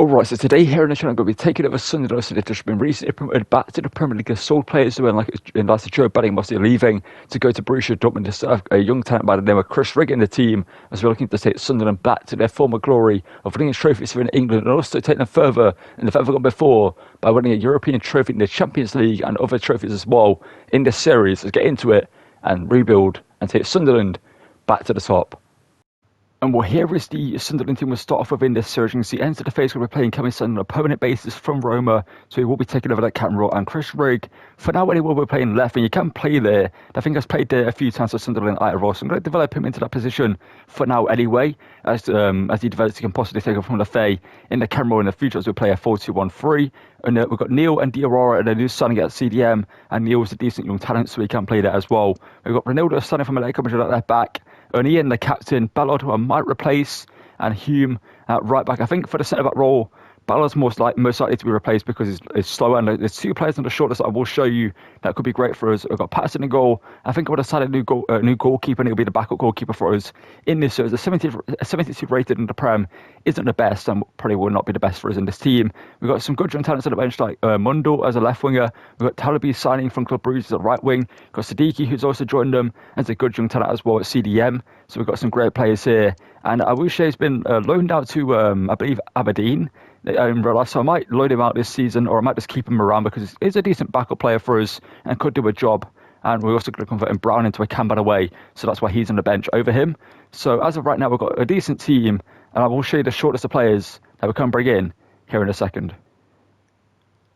Alright, so today here on the channel, I'm going to be taking over Sunderland. So they've just been recently promoted back to the Premier League as sole players, doing like Joe Budding mostly leaving to go to Borussia Dortmund to serve a young talent by the name of Chris Rigg in the team, as we're looking to take Sunderland back to their former glory of winning trophies here in England, and also take them further than they've ever gone before by winning a European trophy in the Champions League and other trophies as well in this series. Let's get into it and rebuild and take Sunderland back to the top. And well, here is the Sunderland team we'll start off with in this series. You can see enter the phase where we're playing Kevin Son on a permanent basis from Roma, so he will be taking over that captain role. And Chris Rigg, for now anyway, we're playing left, and you can play there. I think he's played there a few times for Sunderland at role, so I'm going to develop him into that position for now anyway, as he develops, he can possibly take over from Lefay in the captain role in the future as we play a 4-2-1-3. And we've got Neil and Diarra and a new signing at CDM, and Neil's a decent young talent, so he can play there as well. We've got Ronaldo signing from Atletico Madrid at left back, and Ian, the captain, Ballard, who I might replace, and Hume at right back. I think for the centre back role, Ballard's most likely to be replaced because he's slower, and there's two players on the short list I will show you that could be great for us. I've got Patterson in goal. I think I would have signed a new goalkeeper, and he'll be the backup goalkeeper for us in this series. The 72 rated in the Prem isn't the best, and probably will not be the best for us in this team. We've got some good young talents on the bench, like Mundo as a left winger. We've got Talabi signing from Club Brugge as a right wing. We've got Siddiqui, who's also joined them as a good young talent as well at CDM. So we've got some great players here. And Awuche's been loaned out to, I believe, Aberdeen in real life. So I might loan him out this season, or I might just keep him around because he's a decent backup player for us and could do a job. And we're also going to convert Brown into a Camban away, so that's why he's on the bench over him. So as of right now, we've got a decent team, and I will show you the short list of players that we can bring in here in a second.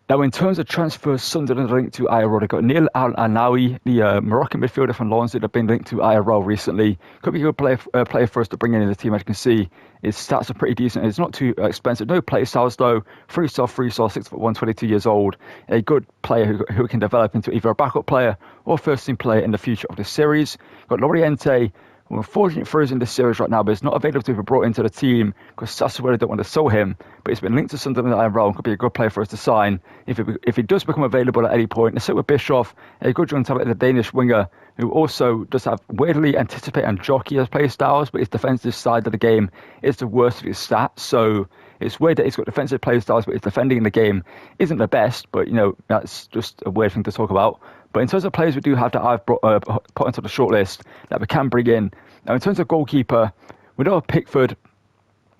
Now, in terms of transfers, Sunderland are linked to IRL. They've got Neil Al-Anawi, the Moroccan midfielder from Lens, that have been linked to IRL recently. Could be a good player for us to bring in the team. As you can see, his stats are pretty decent. It's not too expensive. No play styles, though. 3-star, 6'1", 22 years old. A good player who can develop into either a backup player or first-team player in the future of this series. Got Loriente. Well, unfortunate for us in this series right now, but it's not available to be brought into the team because Sassuolo don't want to sell him. But he's been linked to Sunderland IRL and could be a good player for us to sign if he does become available at any point. Let's sit with Bischoff, a good young talent, the Danish winger, who also does have weirdly anticipate and jockey as play styles, but his defensive side of the game is the worst of his stats. So it's weird that he's got defensive play styles, but his defending in the game isn't the best. But, you know, that's just a weird thing to talk about. But in terms of players we do have that I've put onto the shortlist that we can bring in. Now, in terms of goalkeeper, we know Pickford,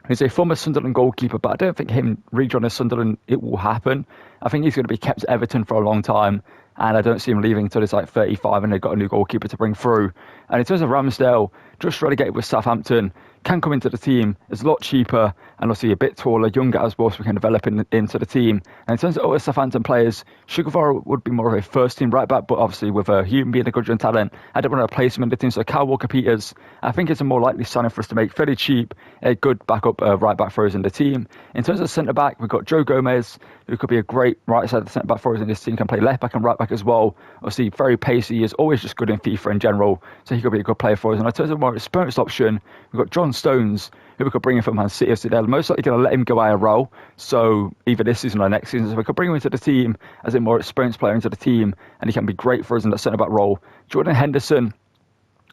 who's a former Sunderland goalkeeper, but I don't think him rejoining Sunderland, it will happen. I think he's going to be kept at Everton for a long time, and I don't see him leaving until he's like 35 and they've got a new goalkeeper to bring through. And in terms of Ramsdale, just relegated with Southampton, can come into the team. It's a lot cheaper and obviously a bit taller, younger as well, so we can develop into the team. And in terms of other Southampton players, Sugavara would be more of a first-team right-back, but obviously with Hume being a good young talent, I don't want to replace him in the team. So Kyle Walker-Peters, I think it's a more likely signing for us to make, fairly cheap, a good backup right-back for us in the team. In terms of centre-back, we've got Joe Gomez, who could be a great right-side centre-back for us in this team, can play left-back and right-back as well. Obviously, very pacey, is always just good in FIFA in general, so he could be a good player for us. And in terms of more experienced option, we've got John Stones, who we could bring in from Man City. So they're most likely going to let him go IRL, so either this season or next season. So we could bring him into the team as a more experienced player into the team, and he can be great for us in that centre-back role. Jordan Henderson,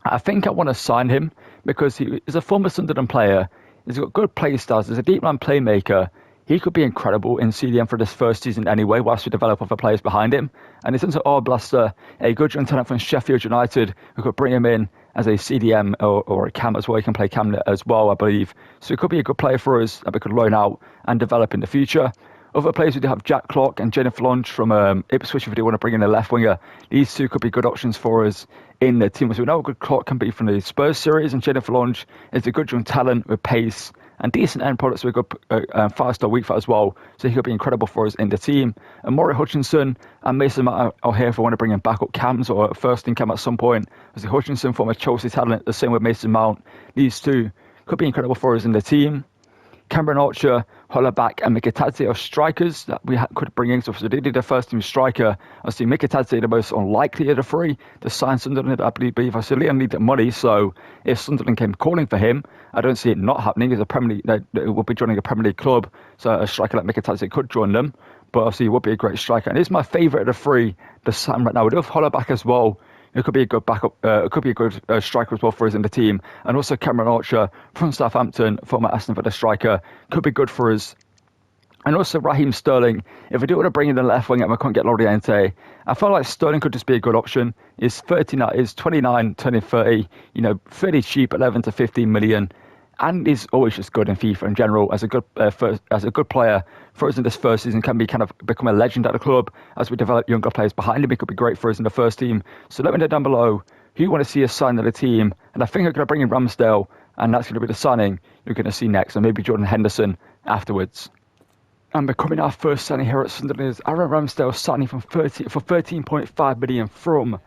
I think I want to sign him because he is a former Sunderland player. He's got good play styles. He's a deep line playmaker. He could be incredible in CDM for this first season anyway, whilst we develop other players behind him. And in terms of Arblaster, a good young talent from Sheffield United, we could bring him in as a CDM or a cam as well. He can play cam as well, I believe. So it could be a good player for us that we could loan out and develop in the future. Other players, we do have Jack Clark and Jennifer Longe from Ipswich if we do want to bring in a left winger. These two could be good options for us in the team. So we know how good Clark can be from the Spurs series, and Jennifer Longe is a good young talent with pace and decent end products with a good 5-star weak foot as well. So he could be incredible for us in the team. And Maury Hutchinson and Mason Mount are here if we want to bring in backup cams or a first-team cam at some point. As Hutchinson, former Chelsea talent, the same with Mason Mount. These two could be incredible for us in the team. Cameron Archer, Hollaback and Mikitadze are strikers that we could bring in. So they did the first team striker. I see Mikitadze the most unlikely of the three to sign Sunderland, I believe. I see Liam need the money, so if Sunderland came calling for him, I don't see it not happening. As a Premier League, it will be joining a Premier League club, so a striker like Mikitadze could join them. But obviously, he would be a great striker. And he's my favourite of the three to sign right now. We do have Hollaback as well. It could be a good backup. It could be a good striker as well for us in the team. And also Cameron Archer from Southampton, former Aston Villa striker, could be good for us And also Raheem Sterling, if we do want to bring in the left wing and we can't get Loriente, I feel like Sterling could just be a good option. He's 29, turning 30, fairly cheap, 11 to 15 million. And he's always just good in FIFA in general. As a good player, for us in this first season, can be kind of become a legend at the club. As we develop younger players behind him, he could be great for us in the first team. So let me know down below who you want to see us sign to the team. And I think I'm going to bring in Ramsdale, and that's going to be the signing you're going to see next, and maybe Jordan Henderson afterwards. And becoming our first signing here at Sunderland is Aaron Ramsdale, signing for 13.5 million from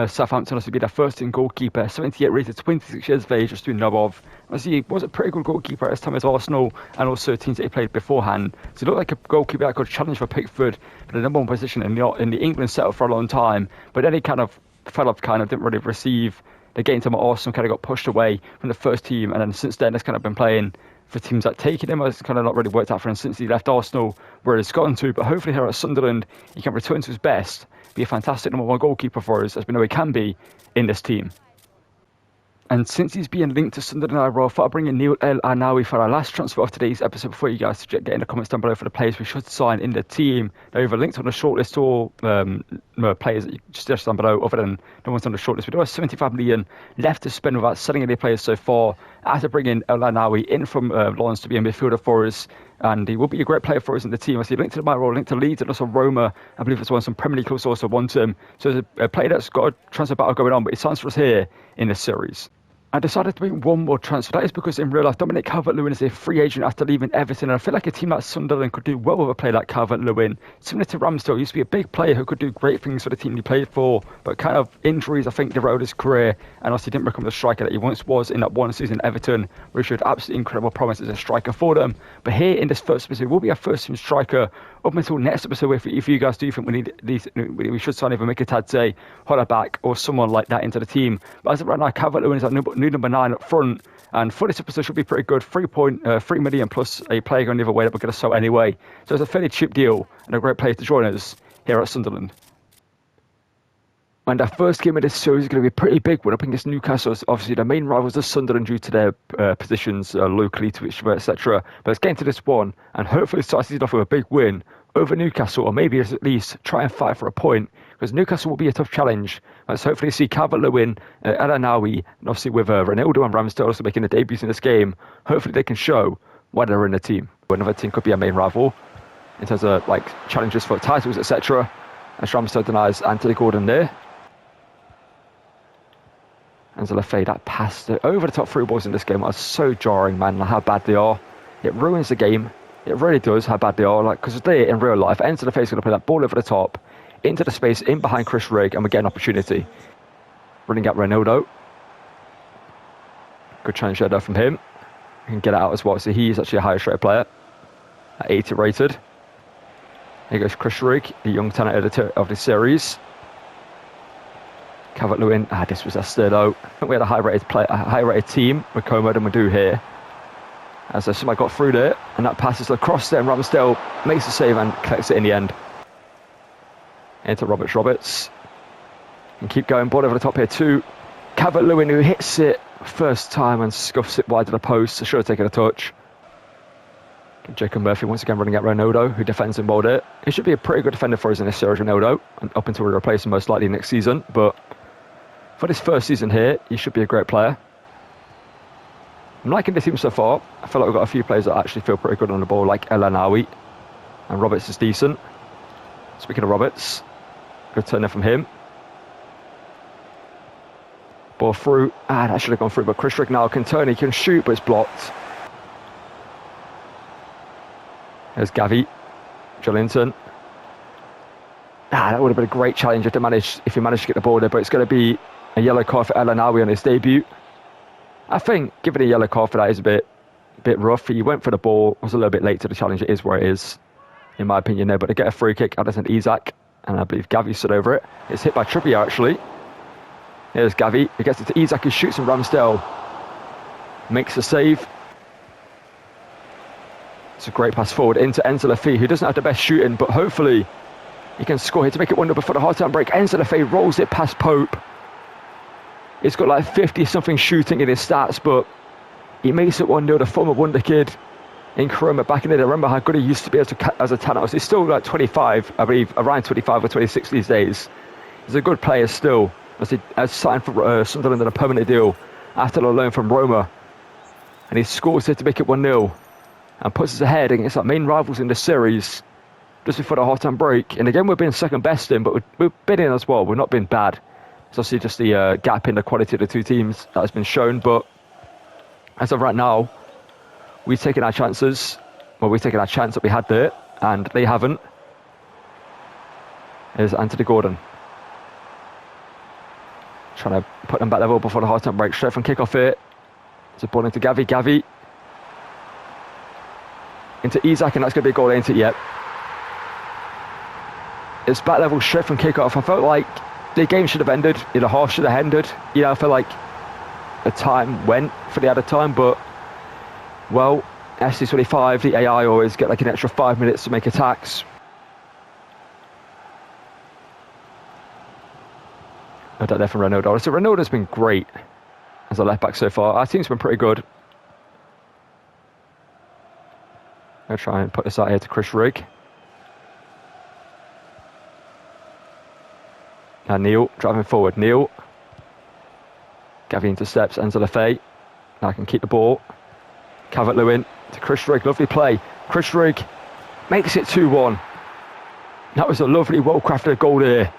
Southampton. Also be their first team goalkeeper, 78 rated, 26 years of age, just to know of. As he was a pretty good goalkeeper at his time as Arsenal, and also teams that he played beforehand. So he looked like a goalkeeper that could challenge for Pickford for the number one position in the England setup for a long time. But then he kind of fell off, didn't really receive the game time at Arsenal, kind of got pushed away from the first team, and then since then has kind of been playing for teams that taking him. It's kind of not really worked out for him since he left Arsenal, where he's gotten to. But hopefully here at Sunderland, he can return to his best, be a fantastic number one goalkeeper for us, as we know he can be in this team. And since he's being linked to Sunderland, I thought I'd bring in Neil El Arnaoui for our last transfer of today's episode before you guys get in the comments down below for the players we should sign in the team. They're either linked on the shortlist or players that you just down below, other than the ones on the shortlist. We do have 75 million left to spend without selling any players so far. I have to bring in El Arnaoui in from Lawrence to be a midfielder for us. And he will be a great player for us in the team. I see linked to my role, linked to Leeds and also Roma. I believe as well some Premier League clubs also want him. So there's a player that's got a transfer battle going on, but he signs for us here in this series. I decided to bring one more transfer. That is because in real life, Dominic Calvert-Lewin is a free agent after leaving Everton. And I feel like a team like Sunderland could do well with a player like Calvert-Lewin. Similar to Ramsdale, he used to be a big player who could do great things for the team he played for. But kind of injuries, I think, derailed his career. And also didn't become the striker that he once was in that one season at Everton, where he showed absolutely incredible promise as a striker for them. But here in this first episode, we'll be our first team striker up until next episode. If you guys do think we should sign either Mikitadze, Hollerback, or someone like that into the team. But as of right now, Calvert-Lewin is at new number 9 up front. And for this episode should be pretty good. 3 million plus a player going the other way that we're going to sell anyway. So it's a fairly cheap deal and a great player to join us here at Sunderland. And our first game of this series is going to be a pretty big one up against Newcastle. Obviously, the main rivals are Sunderland due to their positions locally to each other, etc. But let's get into this one and hopefully start season off with a big win over Newcastle, or maybe at least try and fight for a point, because Newcastle will be a tough challenge. Let's hopefully see Calvert-Lewin, El Arnaoui, and obviously with Ronaldo and Ramsdale also making their debuts in this game. Hopefully they can show why they're in the team. Another team could be a main rival in terms of challenges for titles, etc. As Ramsdale denies Anthony Gordon there. Angela Faye, that pass over the top through balls in this game was so jarring, man, how bad they are. It ruins the game. It really does, how bad they are. Because they in real life, Angela Faye's going to play that ball over the top, into the space, in behind Chris Rigg, and we get an opportunity. Running at Ronaldo. Good challenge there from him. He can get it out as well. So he's actually a highest rated player. At 80 rated. Here goes Chris Rigg, the young talent of the series. Calvert-Lewin, this was Esther though. I think we had a high-rated team with Como than we do here. As somebody got through there, and that passes across there, and Ramsdale makes the save and collects it in the end. Into Roberts. And keep going, ball over the top here too. Calvert-Lewin, who hits it first time and scuffs it wide to the post. So should have taken a touch. Jacob Murphy once again running at Ronaldo, who defends him well there. He should be a pretty good defender for us in this series, Ronaldo, and up until we replace him most likely next season. But for this first season here, he should be a great player. I'm liking the team so far. I feel like we've got a few players that actually feel pretty good on the ball, like El Arnaoui, and Roberts is decent. Speaking of Roberts, good turn there from him. Ball through, that should have gone through, but Chris Rigg now can turn, he can shoot, but it's blocked. There's Gavi, Jolinton. That would have been a great challenge if he managed to get the ball there, but it's going to be a yellow card for El Arnaoui on his debut. I think giving a yellow card for that is a bit rough. He went for the ball, was a little bit late to the challenge. It is where it is, in my opinion, there. But to get a free kick, Addison Isak, and I believe Gavi stood over it. It's hit by Trippier, actually. Here's Gavi. He gets it to Isak, who shoots, and Ramsdale makes a save. It's a great pass forward into Enzo Lafay, who doesn't have the best shooting, but hopefully he can score here to make it 1-0 before the half-time break. Enzo Lafay rolls it past Pope. He's got 50-something shooting in his stats, but he makes it 1-0, the former wonder kid. in Coroma back in the day. I remember how good he used to be as a talent. He's still like 25, I believe, around 25 or 26 these days. He's a good player still. As he has signed for Sunderland on a permanent deal after the loan from Roma. And he scores here to make it 1-0 and puts us ahead against our main rivals in the series just before the half-time break. And again, we've been second best in, but we've been in as well. We've not been bad. It's obviously just the gap in the quality of the two teams that has been shown. But as of right now, we've taken our chances. Well, we've taken our chance that we had there, and they haven't. Here's Anthony Gordon. Trying to put them back level before the half-time break. Straight from kick-off here. It's a ball into Gavi. Gavi. Into Isak, and that's going to be a goal, ain't it yet? It's back level straight from kick-off. I felt like the game should have ended. The half should have ended. I felt like the time went for the added time, but, well, SC25, the AI always get like an extra 5 minutes to make attacks. I don't know from Ronaldo. So Ronaldo's been great as a left back so far. Our team's been pretty good. I'll try and put this out here to Chris Rigg. Now Neil driving forward. Neil. Gavi intercepts. Enzo Lefebvre. Now I can keep the ball. Calvert-Lewin to Chris Rigg. Lovely play. Chris Rigg makes it 2-1. That was a lovely, well-crafted goal there.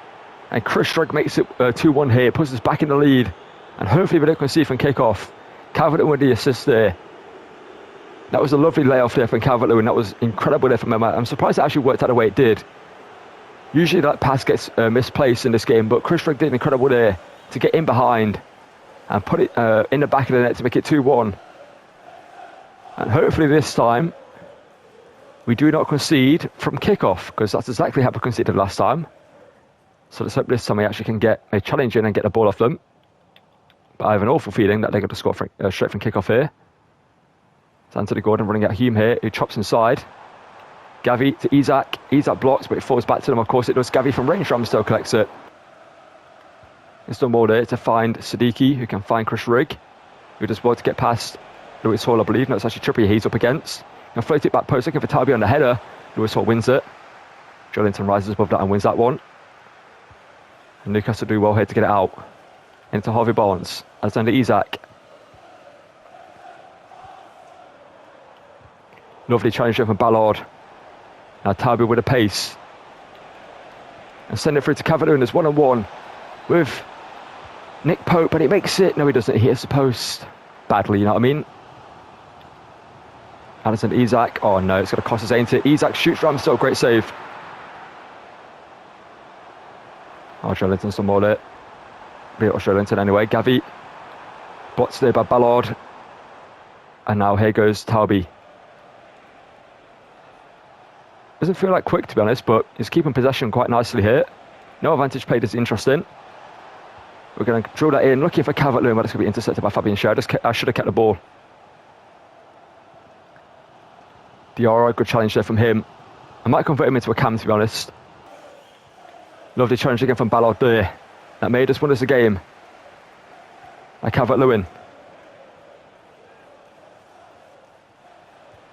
And Chris Rigg makes it 2-1 here, puts us back in the lead. And hopefully we don't concede from kick-off. Calvert-Lewin with the assist there. That was a lovely layoff there from Calvert-Lewin. That was incredible there from him. I'm surprised it actually worked out the way it did. Usually that pass gets misplaced in this game, but Chris Rigg did incredible there to get in behind and put it in the back of the net to make it 2-1. And hopefully this time we do not concede from kick-off, because that's exactly how we conceded last time. So let's hope this time we actually can get a challenge in and get the ball off them. But I have an awful feeling that they're going to score straight from kick-off here. It's Anthony Gordon running at Hume here, who chops inside. Gavi to Isak. Isak blocks, but it falls back to them. Of course it does. Gavi from range. Ramsdale collects it. It's done more there to find Siddiqui, who can find Chris Rigg, who does well to get past Lewis Hall, I believe. No, it's actually Trippier he's up against. And float it back post, looking for Taubi on the header. Lewis Hall wins it. Joelinton rises above that and wins that one. And Newcastle do well here to get it out. Into Harvey Barnes. Alexander Isak. Lovely challenge from Ballard. Now Taubi with a pace. And send it through to Calvert-Lewin. There's 1-on-1 with Nick Pope, but he makes it. No, he doesn't. He hits the post badly, you know what I mean? Alexander Isak. Oh no, it's going to cost us, ain't it? Isak shoots Ramsdale. Great save. Oh, Joelinton's some more there. Beat Joelinton anyway. Gavi. Bots there by Ballard. And now here goes Taubi. Doesn't feel like quick, to be honest, but he's keeping possession quite nicely here. No advantage played is interesting. We're going to drill that in, looking for Calvert-Lewin, but it's going to be intercepted by Fabian Schär. I should have kept the ball. Diarra, good challenge there from him. I might convert him into a cam, to be honest. Lovely challenge again from Ballard there. That made us win us a game. By Calvert-Lewin.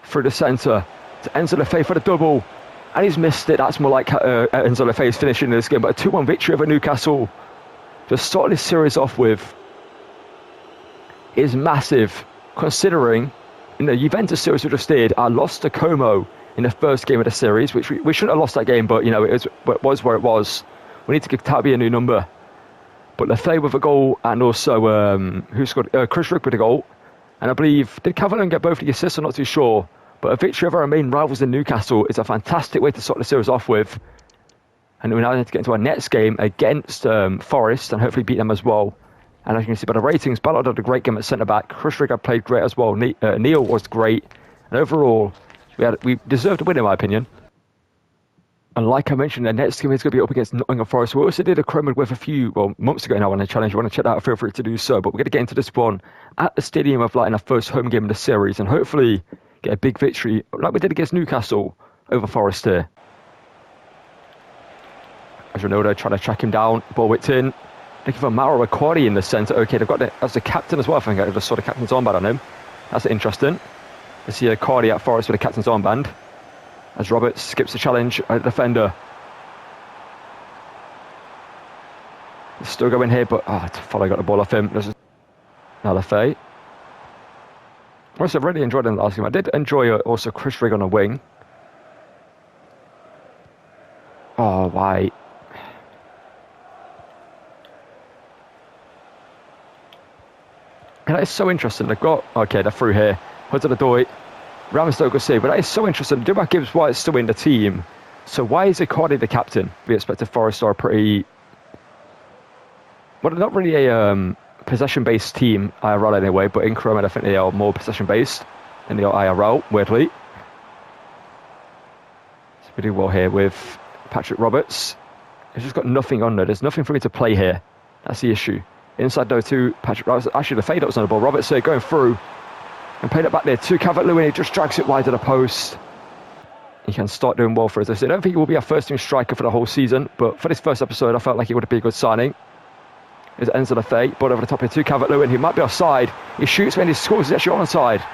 Through the centre to Enzo Lefebvre for the double. And he's missed it. That's more like Enzo Lefebvre's finishing in this game. But a 2-1 victory over Newcastle. To start this series off with is massive, considering in the Juventus series we just did, I lost to Como in the first game of the series, which we shouldn't have lost that game, but it was where it was. We need to give Taubi a new number. But Lefebvre with a goal, and also who scored? Chris Rigg with a goal. And I believe, did Calvert-Lewin get both the assists? I'm not too sure. But a victory over our main rivals in Newcastle is a fantastic way to start the series off with. And we now need to get into our next game against Forest and hopefully beat them as well. And as you can see by the ratings, Ballard had a great game at centre-back. Chris Rigg had played great as well. Neil was great. And overall, we deserved to win, in my opinion. And like I mentioned, the next game is going to be up against Nottingham Forest. We also did a Cromwell with a few, months ago now on the challenge. If you want to check that out, feel free to do so. But we're going to get into this one at the Stadium of Light in our first home game of the series. And hopefully get a big victory, like we did against Newcastle, over Forest here. As Ronaldo trying to track him down, ball whipped in. Looking for Mauro Enquiries in the centre. Okay, they've got that's the captain as well. I think I just saw the captain's armband on him. That's interesting. I see Enquiries at Forest with a captain's armband. As Roberts skips the challenge at the defender. He's still going here, but Follow got the ball off him. There's another Lafay. Also, really enjoyed in the last game. I did enjoy also Chris Rigg on a wing. Oh, why? And that is so interesting. They've got, okay, they're through here. Hudson-Odoi, Ramsdale could see, but that is so interesting. Dubois Gibbs White is still in the team. So why is Enquiries the captain? We expected Forest are a pretty, well, not really a possession-based team, IRL anyway, but in Chrome, I think they are more possession-based than the IRL, weirdly. So we do well here with Patrick Roberts. He's just got nothing on there. There's nothing for me to play here. That's the issue. Inside though to Patrick Roberts. Actually, the fade up was on the ball. Roberts here going through and played it back there to Calvert-Lewin. He just drags it wide to the post. He can start doing well for us. I don't think he will be our first team striker for the whole season, but for this first episode, I felt like he would be a good signing. Here's Enzo Lafay, ball over the top here to Calvert-Lewin, who might be offside. He shoots when he scores. He's actually onside.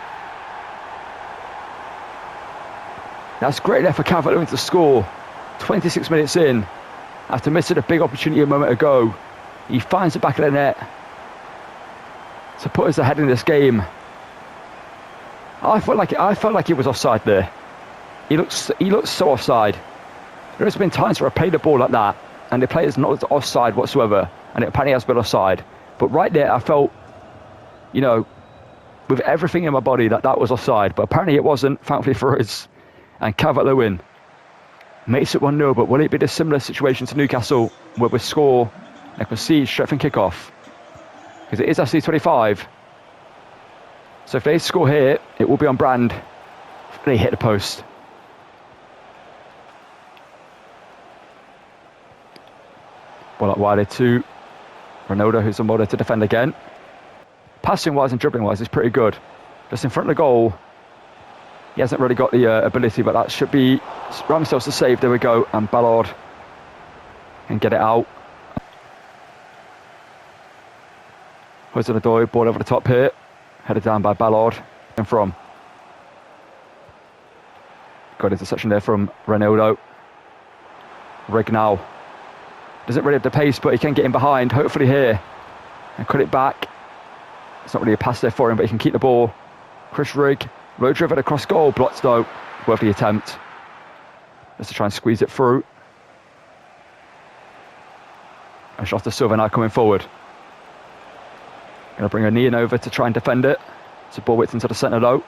That's great there for Calvert-Lewin to score. 26 minutes in, after missing a big opportunity a moment ago. He finds the back of the net to put us ahead in this game. I felt like he was offside there. He looks so offside. There has been times where I played the ball like that and the player's not offside whatsoever, and it apparently has been offside. But right there, I felt, you know, with everything in my body that was offside. But apparently it wasn't, thankfully for us. And Calvert-Lewin makes it 1-0. But will it be a similar situation to Newcastle, where we score and concede straight from kickoff? Because it is actually 25. So if they score here, it will be on brand. They hit the post. Ball up wide to Ronaldo, who's on motor to defend again. Passing wise and dribbling wise is pretty good. Just in front of the goal, he hasn't really got the ability, but that should be Ramsdale's to save. There we go, and Ballard can get it out. Hudson-Odoi, ball over the top here, headed down by Ballard and from. Got interception there from Ronaldo. Rigg now doesn't really have the pace, but he can get in behind, hopefully here, and cut it back. It's not really a pass there for him, but he can keep the ball. Chris Rigg, road driven across goal, blocked though, worth the attempt. Just to try and squeeze it through. And shot to Silva now coming forward. Going to bring O'Neill over to try and defend it. It's a ball width into the centre though.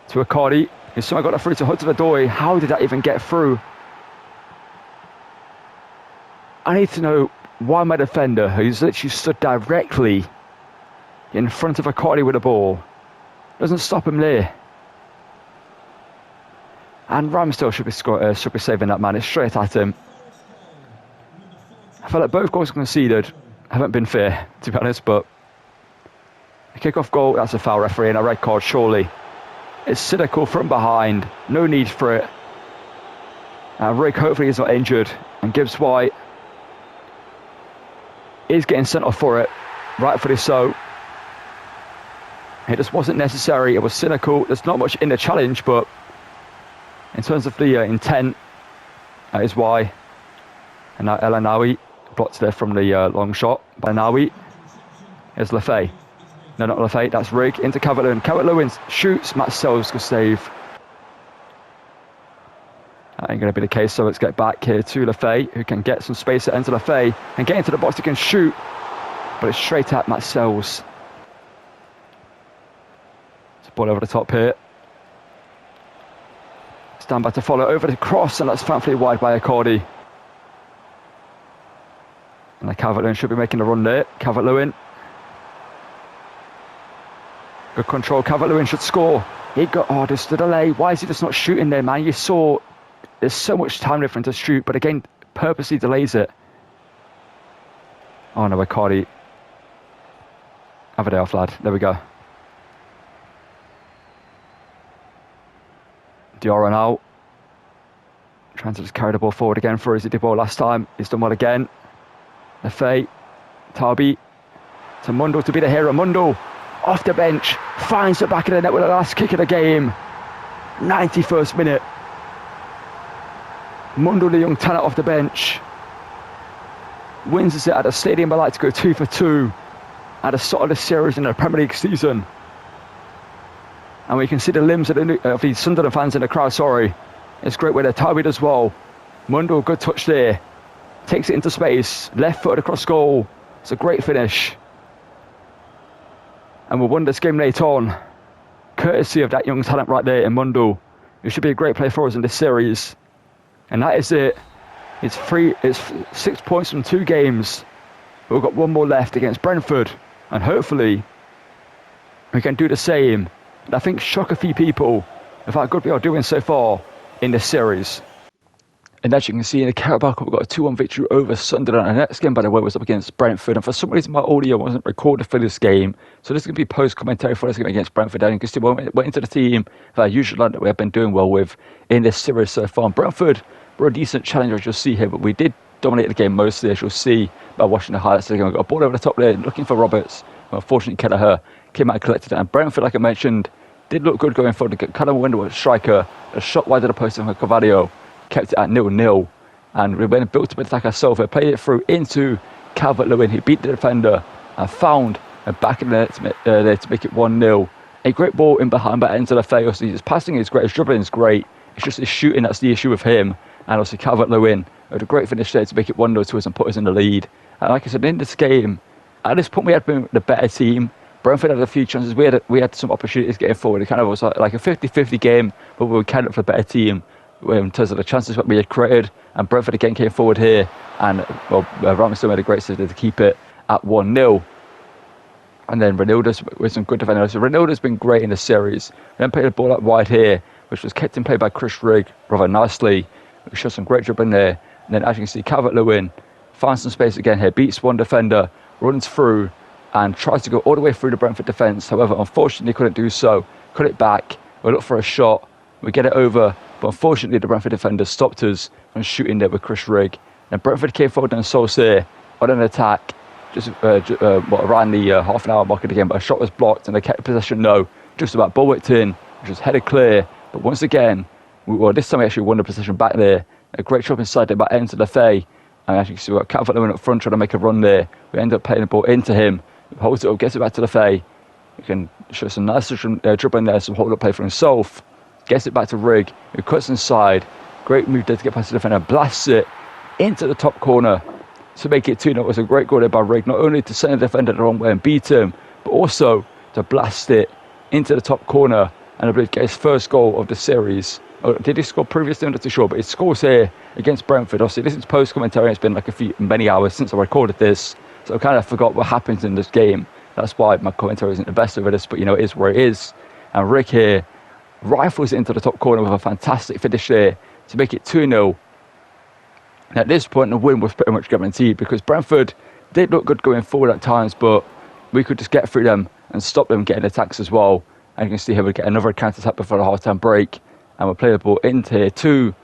To Enquiries, who somehow got it through to Hudson-Odoi. How did that even get through? I need to know why my defender, who's literally stood directly in front of Enquiries with the ball, doesn't stop him there. And Ramsdale should be saving that man. It's straight at him. I feel like both goals conceded haven't been fair, to be honest, but a kick-off goal, that's a foul, referee, and a red card, surely. It's cynical from behind, no need for it. And Rigg hopefully is not injured, and Gibbs White is getting sent off for it, rightfully so. It just wasn't necessary, it was cynical. There's not much in the challenge, but in terms of the intent, that is why. And now El Anawi blocked there from the long shot by Anawi. Here's Lafay. No, not Lafay, that's Rigg into Calvert-Lewin. Calvert-Lewin shoots, Matt Sells could save. That ain't going to be the case, so let's get back here to Lafay, who can get some space at enter Lafay and get into the box. He can shoot, but it's straight at Matt Sells. It's a ball over the top here. Stand by to follow over the cross, and that's thankfully wide by Enquiries. And the Calvert-Lewin should be making a run there. Calvert-Lewin. Good control. Calvert-Lewin should score. He got, there's the delay. Why is he just not shooting there, man? You saw there's so much time difference to shoot, but again, purposely delays it. Oh no, Enquiries. Have a day off, lad. There we go. Diarra now. Trying to just carry the ball forward again for us. He did well last time. He's done well again. Lafay. Tabi. To Mundo to be the hero. Mundo. off the bench, finds the back of the net with the last kick of the game. 91st minute. Mundell, the young talent off the bench, wins it at a stadium I like to go 2 for 2 at the start of the series in the Premier League season. And we can see the limbs of the Sunderland fans in the crowd, It's great where they're tied as well. Mundell, good touch there. Takes it into space, left foot across goal. It's a great finish. And we'll win this game later on, courtesy of that young talent right there in Mundell, who should be a great player for us in this series. And that is it. It's 6 points from 2 games. We've got one more left against Brentford. And hopefully, we can do the same. And I think shock a few people of how good we are doing so far in this series. And as you can see in the Carabao Cup, we've got a 2-1 victory over Sunderland. And the next game, by the way, was up against Brentford. And for some reason, my audio wasn't recorded for this game. So this is going to be post-commentary for this game against Brentford. And you can see we went into the team that usually that we have been doing well with in this series so far. And Brentford were a decent challenger, as you'll see here. But we did dominate the game mostly, as you'll see by watching the highlights of the game. We got a ball over the top there, looking for Roberts. Well, unfortunately, Kelleher came out and collected it. And Brentford, like I mentioned, did look good going forward. Callum Window was a striker. A shot wide of the post from Carvalho kept it at 0-0. And we went and built up an attack ourselves. We played it through into Calvert-Lewin. He beat the defender and found a back in there to make it 1-0. A great ball in behind, but ends of the face. His passing is great, his dribbling is great. It's just his shooting that's the issue with him. And also Calvert-Lewin had a great finish there to make it 1-0 to us and put us in the lead. And like I said, in this game, at this point we had been the better team. Brentford had a few chances. We had some opportunities getting forward. It kind of was like a 50-50 game, but we were kind of the better team in terms of the chances that we had created. And Brentford again came forward here, and Ramsdale made a great save to keep it at 1-0. And then Ronaldo's with some good defending. So Ronaldo's been great in the series. Then played the ball out wide here, which was kept in play by Chris Rigg rather nicely. We showed some great dribbling there. And then as you can see, Calvert-Lewin finds some space again here, beats one defender, runs through, and tries to go all the way through the Brentford defence. However, unfortunately, couldn't do so. Cut it back. We look for a shot. We get it over, but unfortunately, the Brentford defender stopped us from shooting there with Chris Rigg. And Brentford came forward and Solskjaer on an attack, just around the half an hour mark of the game. But a shot was blocked, and they kept possession just about ball whipped in, which was headed clear. But once again, this time we actually won the possession back there. A great shot inside there by Ends of the Fay. And as you can see, we've got Calvert-Lewin up front trying to make a run there. We end up playing the ball into him. Holds it up, gets it back to the Fay. We can show some nice dribbling there, some hold up play for himself. Gets it back to Rigg, who cuts inside. Great move there to get past the defender, blasts it into the top corner to make it 2-0. It was a great goal there by Rigg, not only to send the defender the wrong way and beat him, but also to blast it into the top corner and I believe get his first goal of the series. Did he score previously? I'm not too sure, but he scores here against Brentford. Obviously, this is post-commentary. It's been like many hours since I recorded this, so I kind of forgot what happens in this game. That's why my commentary isn't the best over this, but it is where it is. And Rigg here rifles it into the top corner with a fantastic finish there to make it 2-0. And at this point, the win was pretty much guaranteed because Brentford did look good going forward at times, but we could just get through them and stop them getting attacks as well. And you can see here we get another counter-attack before the half-time break. And we'll play the ball into here to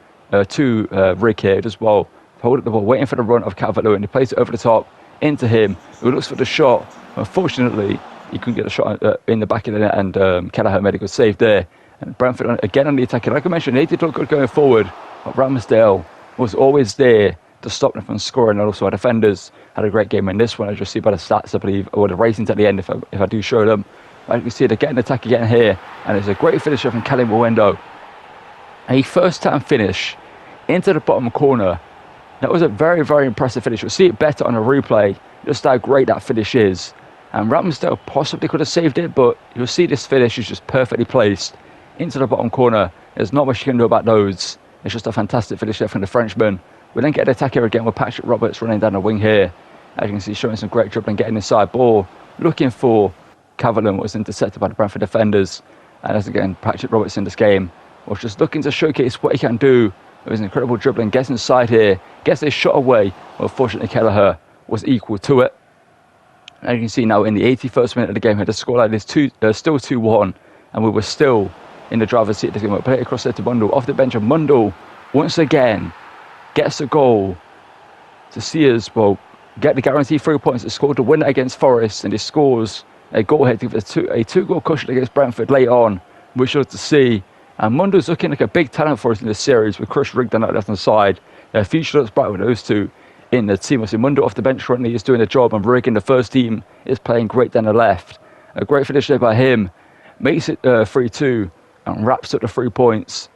Rigg here as well. Hold up the ball, waiting for the run of Calvert-Lewin. He plays it over the top into him, who looks for the shot. Unfortunately, he couldn't get the shot in the back of the net, and Kelleher made a good save there. And Brentford again on the attack. Like I mentioned, they did look good going forward, but Ramsdale was always there to stop them from scoring. And also our defenders had a great game in this one, as you'll see by the stats, I believe, or the ratings at the end if I do show them. As you can see, they're getting the attack again here, and it's a great finisher from Callum Window. A first-time finish into the bottom corner. That was a very, very impressive finish. You'll see it better on a replay, just how great that finish is. And Ramsdale possibly could have saved it, but you'll see this finish is just perfectly placed into the bottom corner. There's not much you can do about those. It's just a fantastic finish there from the Frenchman. We then get an attack here again with Patrick Roberts running down the wing here. As you can see, showing some great dribbling, getting inside ball, looking for Calvert-Lewin, was intercepted by the Brentford defenders. And as again, Patrick Roberts in this game was just looking to showcase what he can do. It was an incredible dribbling, gets inside here, gets his shot away. Well, fortunately, Kelleher was equal to it. And you can see now in the 81st minute of the game here, the scoreline is still 2-1, and we were still in the driver's seat of this game. We'll play it across there to Mundell, off the bench, and Mundell once again gets a goal to see us, get the guaranteed 3 points. He scored the winner against Forest, and he scores a goal ahead to give us a two-goal cushion against Brentford late on, which was to see. And Mundo's looking like a big talent for us in this series with Chris Rigg down that left-hand side. Future looks bright with those two in the team. I see Mundo off the bench currently is doing the job, and Rigg in the first team is playing great down the left. A great finish there by him. Makes it 3-2 and wraps up the 3 points.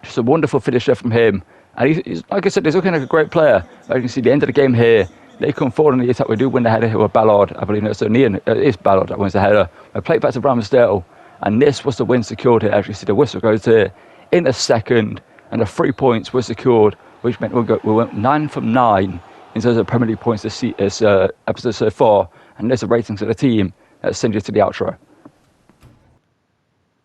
Just a wonderful finish there from him. And he's like I said, he's looking like a great player. As you can see, the end of the game here, they come forward in the attack. We do win the header here with Ballard. I believe it's Ballard that wins the header. I play back to Ramsdale, and this was the win secured here. As you see, the whistle goes here in a second, and the 3 points were secured, which meant we went 9 from 9 in terms of Premier League points this episode so far. And there's the ratings of the team that send you to the outro.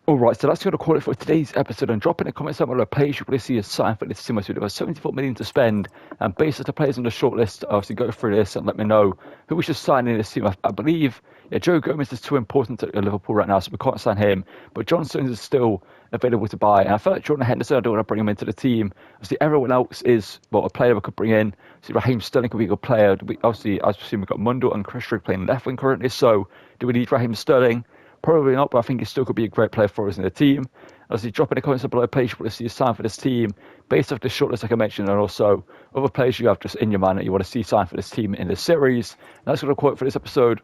Alright, so that's going to call it for today's episode, and drop in the comments down below a page you want to see a sign for this team. We have 74 million to spend, and based on the players on the shortlist, obviously go through this and let me know who we should sign in this team. I believe Joe Gomez is too important at Liverpool right now, so we can't sign him, but John Stones is still available to buy, and I felt like Jordan Henderson, I don't want to bring him into the team. Obviously everyone else is a player we could bring in. So Raheem Sterling could be a good player. Obviously, I assume we've got Mundo and Chris Rigg playing left wing currently, so do we need Raheem Sterling? Probably not, but I think he still could be a great player for us in the team. Obviously, drop in the comments below a page you want to see a sign for this team based off the shortlist like I mentioned, and also other players you have just in your mind that you want to see sign for this team in this series. And that's going to quote for this episode.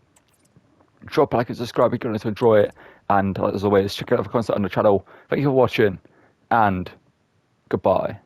Drop a like and subscribe if you're going to enjoy it. And as always, check out the content on the channel. Thank you for watching, and goodbye.